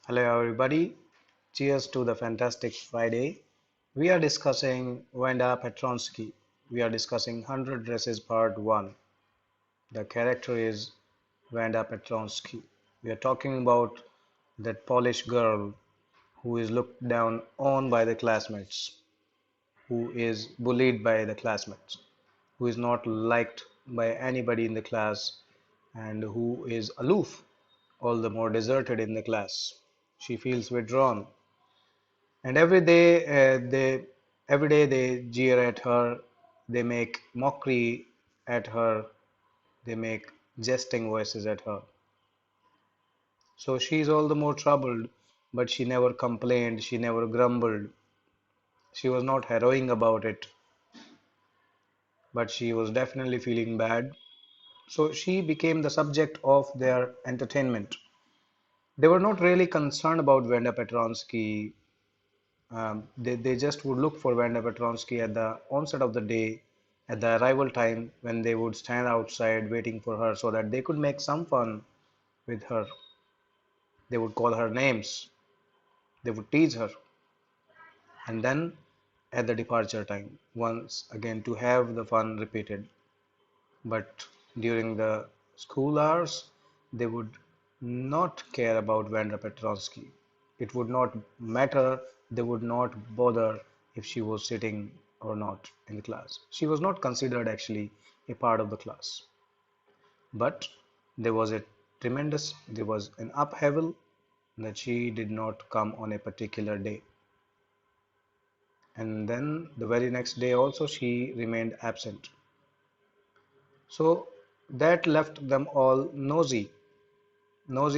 Hello, everybody. Cheers to the fantastic Friday. We are discussing Wanda Petronsky. We are discussing 100 Dresses Part 1. The character is Wanda Petronsky. We are talking about that Polish girl who is looked down on by the classmates, who is bullied by the classmates, who is not liked by anybody in the class, and who is aloof, all the more deserted in the class. She feels withdrawn. And every day they jeer at her, they make mockery at her, they make jesting voices at her. So she is all the more troubled, but she never complained, she never grumbled. She was not harrowing about it, but she was definitely feeling bad. So she became the subject of their entertainment. They were not really concerned about Vanda Petronsky. They just would look for Vanda Petronsky at the onset of the day, at the arrival time, when they would stand outside waiting for her so that they could make some fun with her. They would call her names, they would tease her, and then at the departure time, once again to have the fun repeated. But during the school hours, they would not care about Vanda Petronsky. It would not matter, they would not bother if she was sitting or not in the class. She was not considered actually a part of the class. But there was an upheaval that she did not come on a particular day. And then the very next day also she remained absent. So that left them all nosy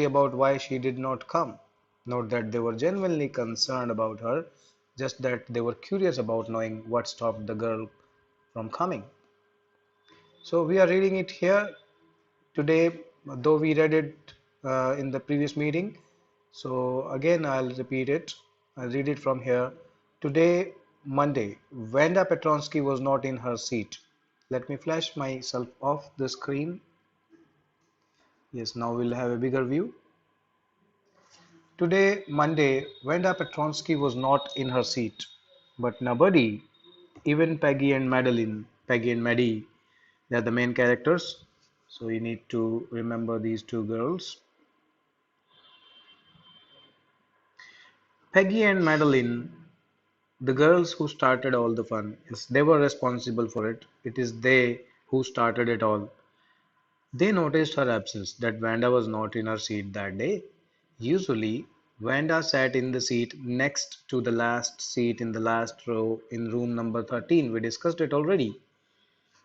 about why she did not come. Not that they were genuinely concerned about her, just that they were curious about knowing what stopped the girl from coming. So we are reading it here today, though we read it in the previous meeting. So again, I'll repeat it. I'll read it from here. Today, Monday, Vanda Petronsky was not in her seat. Let me flash myself off the screen. Yes, now we'll have a bigger view. Today, Monday, Wanda Petronsky was not in her seat, but nobody, even Peggy and Madeline, Peggy and Maddie, they are the main characters. So you need to remember these two girls. Peggy and Madeline, the girls who started all the fun, yes, they were responsible for it. It is they who started it all. They noticed her absence, that Wanda was not in her seat that day. Usually, Wanda sat in the seat next to the last seat in the last row in room number 13. We discussed it already.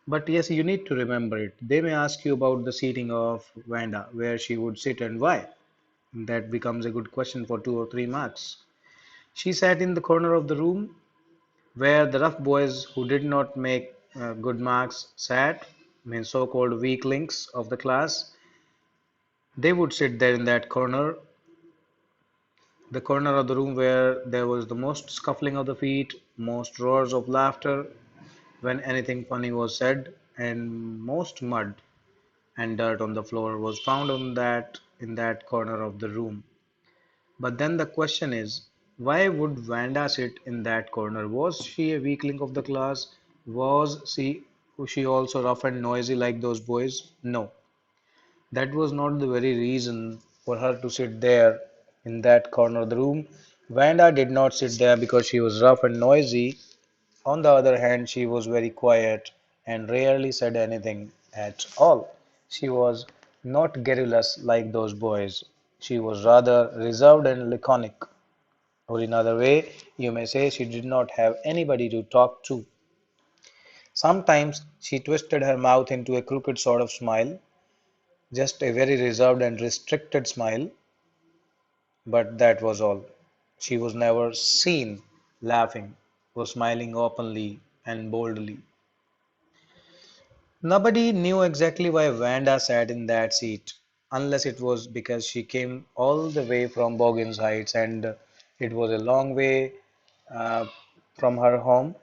But yes, you need to remember it. They may ask you about the seating of Wanda, where she would sit and why. That becomes a good question for 2 or 3 marks. She sat in the corner of the room where the rough boys who did not make good marks sat, mean so-called weak links of the class. They would sit there in that corner, the corner of the room where there was the most scuffling of the feet, most roars of laughter when anything funny was said, and most mud and dirt on the floor was found on that in that corner of the room. But then the question is, why would Vanda sit in that corner? Was she a weak link of the class? Was she also rough and noisy like those boys? No. That was not the very reason for her to sit there in that corner of the room. Vanda did not sit there because she was rough and noisy. On the other hand, she was very quiet and rarely said anything at all. She was not garrulous like those boys. She was rather reserved and laconic. Or in another way, you may say she did not have anybody to talk to. Sometimes she twisted her mouth into a crooked sort of smile, just a very reserved and restricted smile, but that was all. She was never seen laughing or smiling openly and boldly. Nobody knew exactly why Vanda sat in that seat, unless it was because she came all the way from Boggins Heights and it was a long way uh, from her home.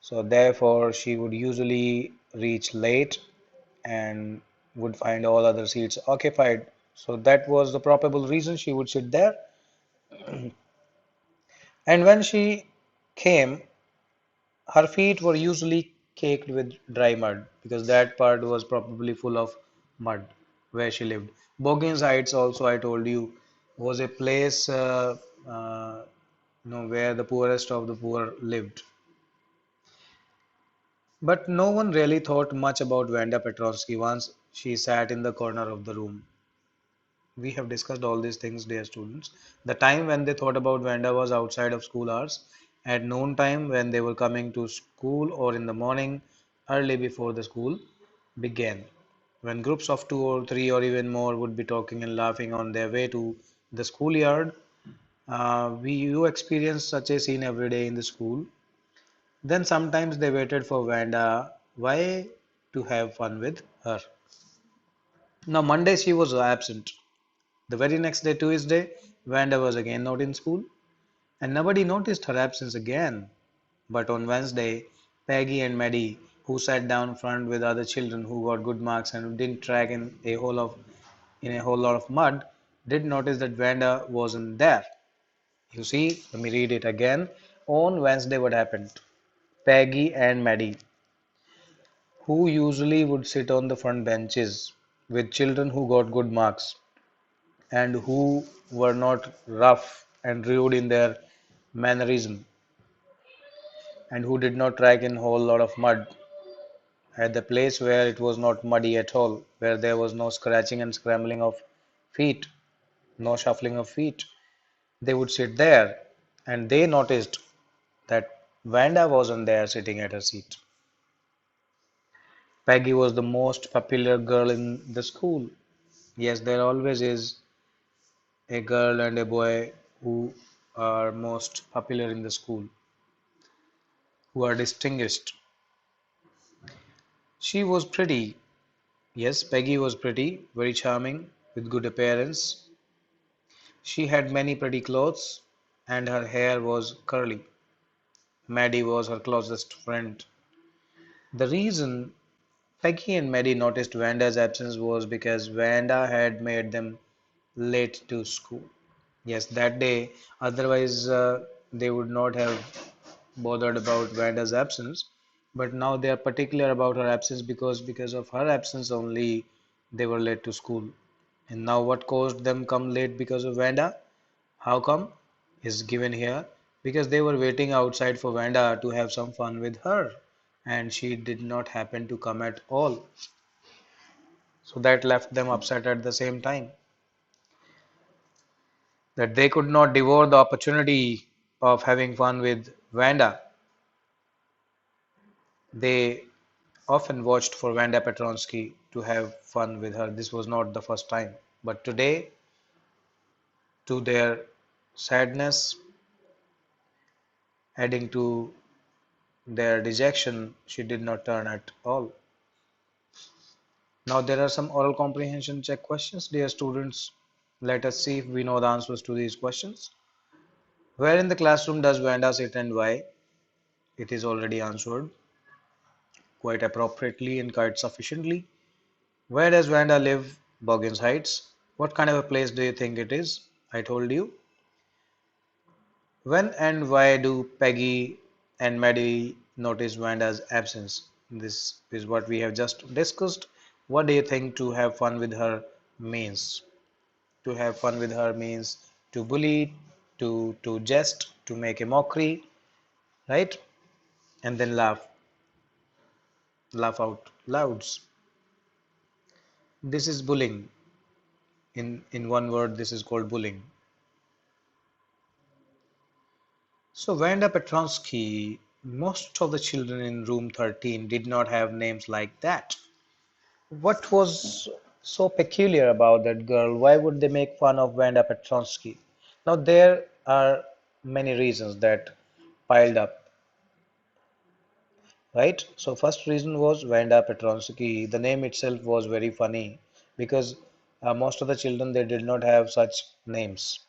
So, therefore, she would usually reach late and would find all other seats occupied. So, that was the probable reason she would sit there. And when she came, her feet were usually caked with dry mud because that part was probably full of mud where she lived. Boggins Heights, also, I told you, was a place where the poorest of the poor lived. But no one really thought much about Vanda Petrovsky once she sat in the corner of the room. We have discussed all these things, dear students. The time when they thought about Vanda was outside of school hours, at noon time when they were coming to school, or in the morning, early before the school began. When groups of two or three or even more would be talking and laughing on their way to the schoolyard, we you experience such a scene every day in the school. Then sometimes they waited for Vanda. Why? To have fun with her. Now Monday she was absent. The very next day, Tuesday, Vanda was again not in school, and nobody noticed her absence again. But on Wednesday, Peggy and Maddie, who sat down front with other children who got good marks and who didn't drag in a whole lot of mud, did notice that Vanda wasn't there. You see, let me read it again. On Wednesday, what happened? Peggy and Maddie, who usually would sit on the front benches with children who got good marks, and who were not rough and rude in their mannerism, and who did not drag in a whole lot of mud at the place where it was not muddy at all, where there was no scratching and scrambling of feet, no shuffling of feet. They would sit there, and they noticed that Vanda wasn't there sitting at her seat. Peggy was the most popular girl in the school. Yes, there always is a girl and a boy who are most popular in the school, who are distinguished. She was pretty. Yes, Peggy was pretty, very charming, with good appearance. She had many pretty clothes, and her hair was curly. Maddie was her closest friend. The reason Peggy and Maddie noticed Vanda's absence was because Vanda had made them late to school. Yes, that day, otherwise they would not have bothered about Vanda's absence, but now they are particular about her absence because of her absence only they were late to school. And now what caused them come late because of Vanda? How come? Is given here because they were waiting outside for Vanda to have some fun with her, and she did not happen to come at all. So that left them upset at the same time, that they could not devour the opportunity of having fun with Vanda. They often watched for Vanda Petronsky to have fun with her. This was not the first time. But today, to their sadness, adding to their dejection, she did not turn at all. Now, there are some oral comprehension check questions. Dear students, let us see if we know the answers to these questions. Where in the classroom does Vanda sit and why? It is already answered quite appropriately and quite sufficiently. Where does Vanda live? Boggins Heights. What kind of a place do you think it is? I told you. When and why do Peggy and Maddie notice Vanda's absence? This is what we have just discussed. What do you think to have fun with her means? To have fun with her means to bully, to jest, to make a mockery, right? And then laugh out louds. This is bullying. In one word, this is called bullying. So Vanda Petronsky, most of the children in room 13 did not have names like that. What was so peculiar about that girl? Why would they make fun of Vanda Petronsky? Now there are many reasons that piled up, right? So first reason was Vanda Petronsky. The name itself was very funny because most of the children they did not have such names.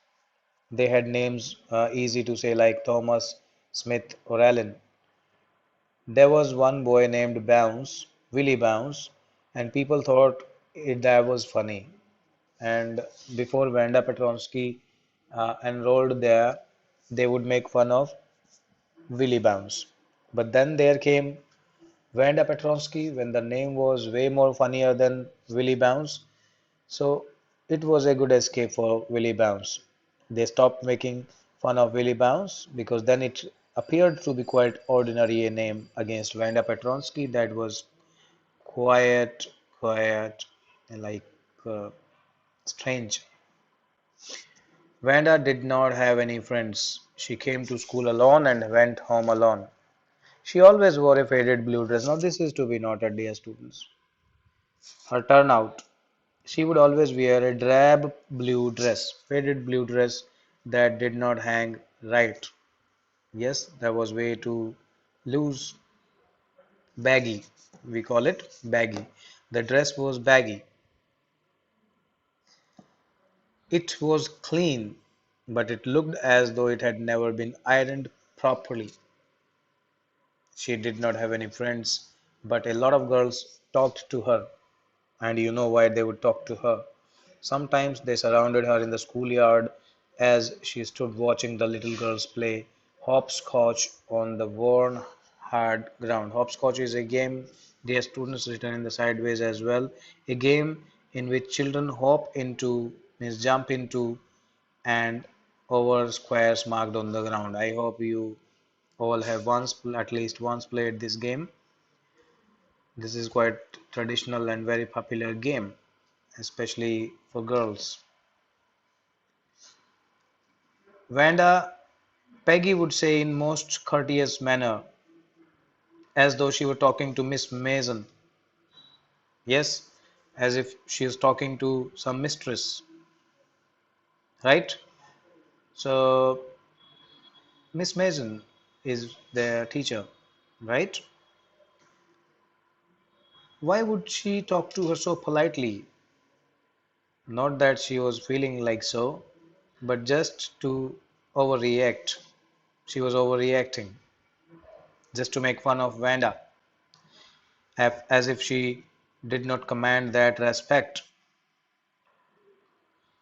They had names easy to say like Thomas, Smith, or Allen. There was one boy named Bounce, Willie Bounce, and people thought that was funny. And before Vanda Petronsky enrolled there, they would make fun of Willie Bounce. But then there came Vanda Petrovsky when the name was way more funnier than Willie Bounce. So it was a good escape for Willie Bounce. They stopped making fun of Willie Bounce because then it appeared to be quite ordinary a name against Vanda Petronsky that was quiet, quiet, and like uh, strange. Vanda did not have any friends. She came to school alone and went home alone. She always wore a faded blue dress. Now this is to be noted, dear students. Her turnout. She would always wear a drab blue dress, faded blue dress that did not hang right. Yes, that was way too loose, baggy. We call it baggy. The dress was baggy. It was clean, but it looked as though it had never been ironed properly. She did not have any friends, but a lot of girls talked to her, and you know why they would talk to her. Sometimes they surrounded her in the schoolyard as she stood watching the little girls play hopscotch on the worn, hard ground. Hopscotch is a game, dear students, written in the sideways as well, a game in which children hop into, means jump into, and over squares marked on the ground. I hope you all have once, at least once, played this game. This is quite traditional and very popular game, especially for girls. Vanda, Peggy would say in most courteous manner, as though she were talking to Miss Mason. Yes, as if she is talking to some mistress, right? So Miss Mason is their teacher, right? Why would she talk to her so politely? Not that she was feeling like so, but just to overreact. She was overreacting, just to make fun of Vanda, as if she did not command that respect.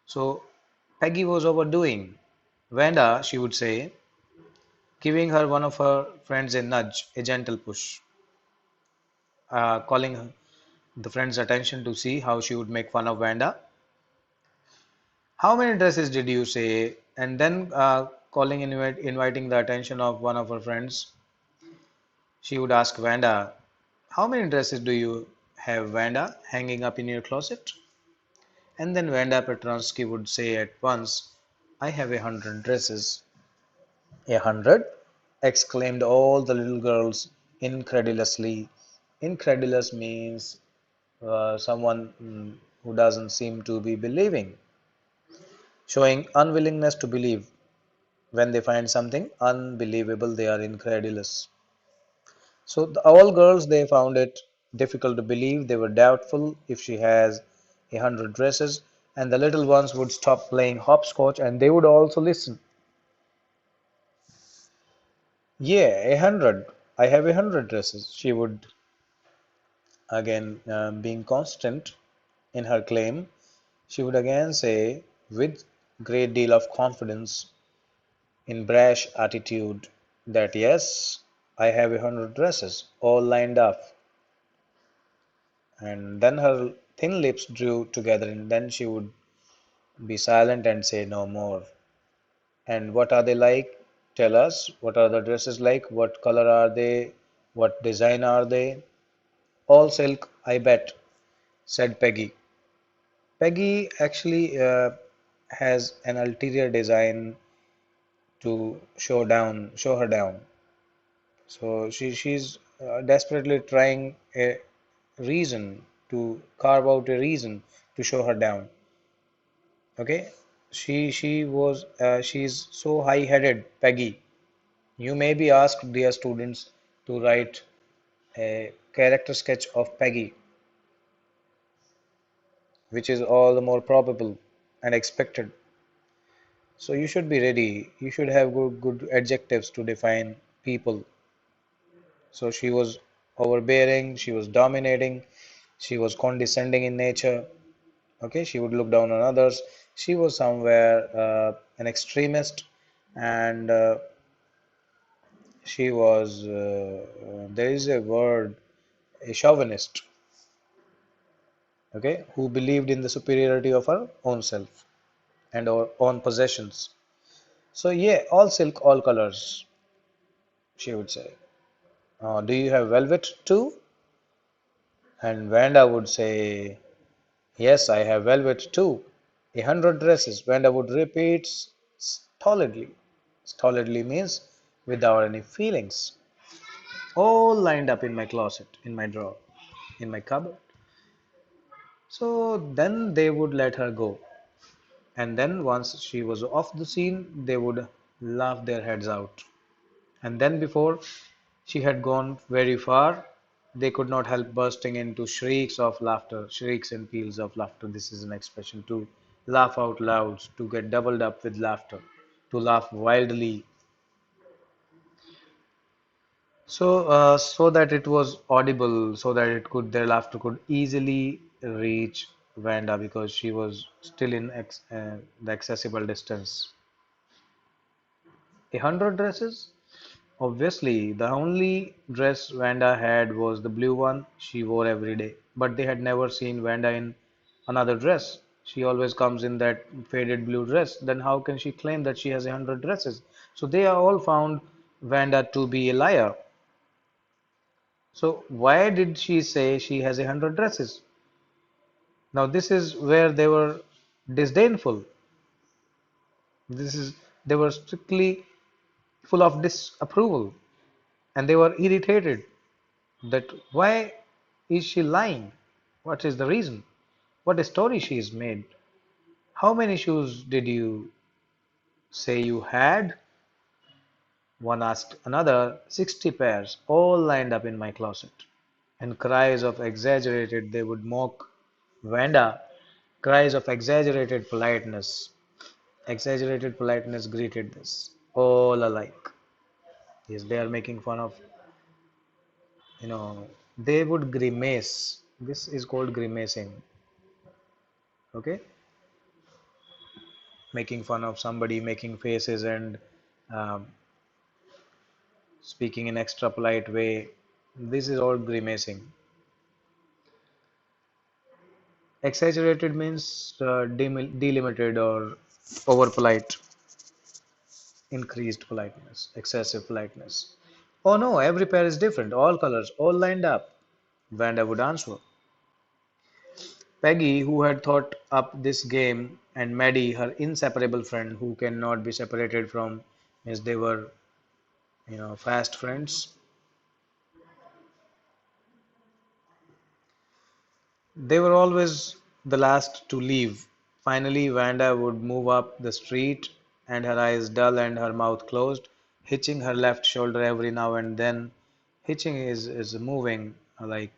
So Peggy was overdoing. Vanda, she would say, giving her one of her friends a nudge, a gentle push, calling the friend's attention to see how she would make fun of Vanda. How many dresses did you say? And then inviting the attention of one of her friends, she would ask Vanda, how many dresses do you have, Vanda, hanging up in your closet? And then Vanda Petronsky would say at once, I have 100 dresses. 100? Exclaimed all the little girls incredulously. Incredulous means someone who doesn't seem to be believing, showing unwillingness to believe. When they find something unbelievable, they are incredulous. So all girls, they found it difficult to believe. They were doubtful if she has 100 dresses, and the little ones would stop playing hopscotch and they would also listen. Yeah, 100. I have 100 dresses. She would again, being constant in her claim, she would again say with great deal of confidence in brash attitude that yes, I have 100 dresses all lined up. And then her thin lips drew together and then she would be silent and say no more. And what are they like? Tell us. What are the dresses like? What color are they? What design are they? All silk, I bet, said Peggy. Peggy actually has an ulterior design to show her down. So she's desperately trying a reason to carve out a reason to show her down. Okay, she's so high-headed, Peggy. You may be asked, dear students, to write a character sketch of Peggy, which is all the more probable and expected. So you should be ready. You should have good adjectives to define people. So she was overbearing, she was dominating, she was condescending in nature. Okay, she would look down on others. She was somewhere an extremist, and she was, there is a word, a chauvinist, okay, who believed in the superiority of her own self and her own possessions. So, yeah, all silk, all colors, she would say. Do you have velvet too? And Vanda would say, yes, I have velvet too. 100 dresses. Vanda would repeat stolidly. Stolidly means without any feelings. All lined up in my closet, in my drawer, in my cupboard. So then they would let her go. And then once she was off the scene, they would laugh their heads out. And then before she had gone very far, they could not help bursting into shrieks of laughter, shrieks and peals of laughter. This is an expression to laugh out loud, to get doubled up with laughter, to laugh wildly. So that it was audible, so that it could their laughter could easily reach Vanda because she was still in the accessible distance. 100 dresses? Obviously, the only dress Vanda had was the blue one she wore every day, but they had never seen Vanda in another dress. She always comes in that faded blue dress. Then how can she claim that she has 100 dresses? So they are all found Vanda to be a liar. So why did she say she has 100 dresses? Now this is where they were disdainful. This is they were strictly full of disapproval, and they were irritated that why is she lying? What is the reason? What a story she is made. How many shoes did you say you had? One asked another. 60 pairs, all lined up in my closet. And cries of exaggerated, they would mock Vanda, cries of exaggerated politeness greeted this, all alike. Yes, they are making fun of, you know, they would grimace. This is called grimacing, okay? Making fun of somebody, making faces and um, speaking in extra polite way. This is all grimacing. Exaggerated means delimited or over polite, increased politeness, excessive politeness. Oh no, every pair is different, all colors, all lined up. Vanda would answer. Peggy, who had thought up this game, and Maddie, her inseparable friend, who cannot be separated from, as they were, fast friends. They were always the last to leave. Finally, Vanda would move up the street, and her eyes dull and her mouth closed, hitching her left shoulder every now and then. Hitching is moving, like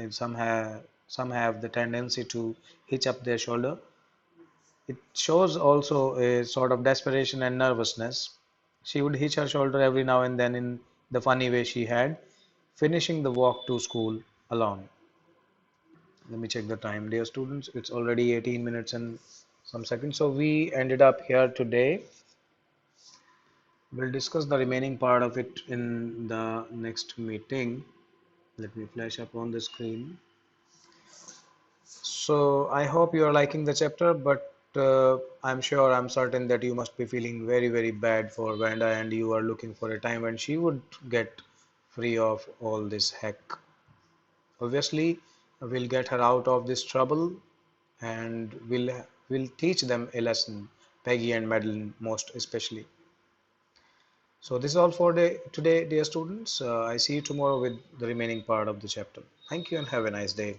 some have the tendency to hitch up their shoulder. It shows also a sort of desperation and nervousness. She would hitch her shoulder every now and then in the funny way she had, finishing the walk to school alone. Let me check the time, dear students. It's already 18 minutes and some seconds. So we ended up here today. We'll discuss the remaining part of it in the next meeting. Let me flash up on the screen. So I hope you are liking the chapter, but I'm certain that you must be feeling very, very bad for Vanda and you are looking for a time when she would get free of all this heck. Obviously, we'll get her out of this trouble and we'll teach them a lesson, Peggy and Madeline most especially. So this is all for today, dear students. I see you tomorrow with the remaining part of the chapter. Thank you and have a nice day.